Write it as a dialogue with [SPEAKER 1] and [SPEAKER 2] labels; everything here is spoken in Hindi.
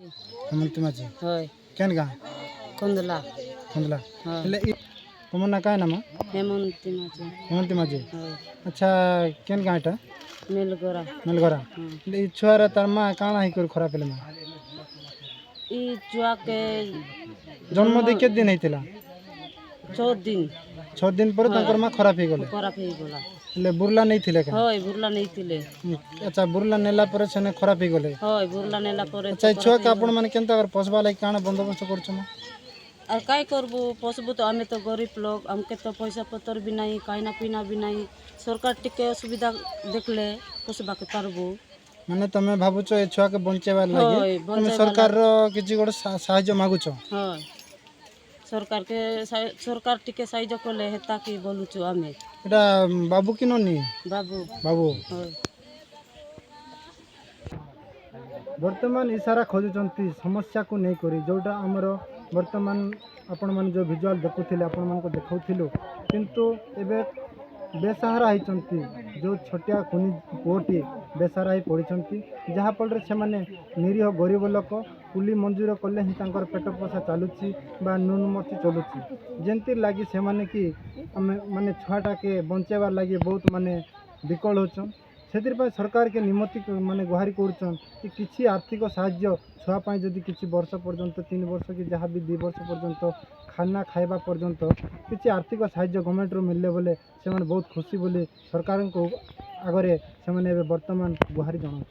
[SPEAKER 1] हेमंती माझी
[SPEAKER 2] होय
[SPEAKER 1] केन गाँ
[SPEAKER 2] कुंदला
[SPEAKER 1] खुंदला
[SPEAKER 2] हाँ
[SPEAKER 1] तुम ना काय नाम
[SPEAKER 2] हेमंती माझे
[SPEAKER 1] हेमंती माझी
[SPEAKER 2] होय
[SPEAKER 1] अच्छा केन गाँ एटा
[SPEAKER 2] मेलगोरा
[SPEAKER 1] मेलगरा
[SPEAKER 2] हाँ
[SPEAKER 1] ई छुआर तार माँ काଣା ही कर खराब पेले माँ
[SPEAKER 2] ई जुआ के
[SPEAKER 1] जन्म दे के दिन हेतिला
[SPEAKER 2] 14 दिन
[SPEAKER 1] 6 दिन पर तांकर माँ खराब ही गले
[SPEAKER 2] खराब हो गला
[SPEAKER 1] ले बुरला नहीं थिले का
[SPEAKER 2] होय बुरला नहीं थिले
[SPEAKER 1] अच्छा बुरला नेला पर सेने खराब ही गले
[SPEAKER 2] होय बुरला नेला परे
[SPEAKER 1] अच्छा छुआ का आपण माने केनता कर पोसबा लाग काଣା बंदोबस्त करछ माँ
[SPEAKER 2] और काय करबू पोसबू तो आमे तो गरीब लोग हमके तो पैसा पतर भी नहीं खाना पीना भी नहीं सरकार टिके सुविधा देखले पोसबा के पारबू
[SPEAKER 1] माने तमे भाबुछ ए छुआ के बंचेबार
[SPEAKER 2] होय,
[SPEAKER 1] लागि तमे
[SPEAKER 2] बंचाइबार
[SPEAKER 1] सरकार रो किछि गोटे साहाय्य मागुछ
[SPEAKER 2] होय सरकार टिके साइज कले हेता कि बोलुछु आमे
[SPEAKER 1] एटा बाबू कि ननी
[SPEAKER 2] बाबू
[SPEAKER 1] बाबू
[SPEAKER 2] होय
[SPEAKER 1] वर्तमान इशारा खोजुचंती समस्या को नहीं करी जोटा हमर वर्तमान आपण माने जो विजुअल देखुथिले आपण मान को देखाउथिलु किंतु एबे बेसहारा होइचंती जो छोटिया कुनी पुओटी बेसहारा ही पड़िचंती जहाँ फल से माने निरीह गरीब लोक कुली मंजूर कले ही तांकर पेट पोषा चालुची बा नून मर्ची चलुची जेंति लागी से माने कि माने छुआटा के बंचेबार लागी बहुत माने विकल होचन से सरकार के निमति माने गुहारी करुचन कि किसी आर्थिक साहाय्य छुआपाई जदि किसी वर्ष पर्यंत 3 वर्ष कि जहाँ भी 2 वर्ष पर्यंत खाना खाइबा पर्यंत किसी आर्थिक साहाय्य गवर्नमेंट रो मिलले बोले से बहुत खुशी बोली सरकार को आगरे से वर्तमान गुहारी जनाऊँ।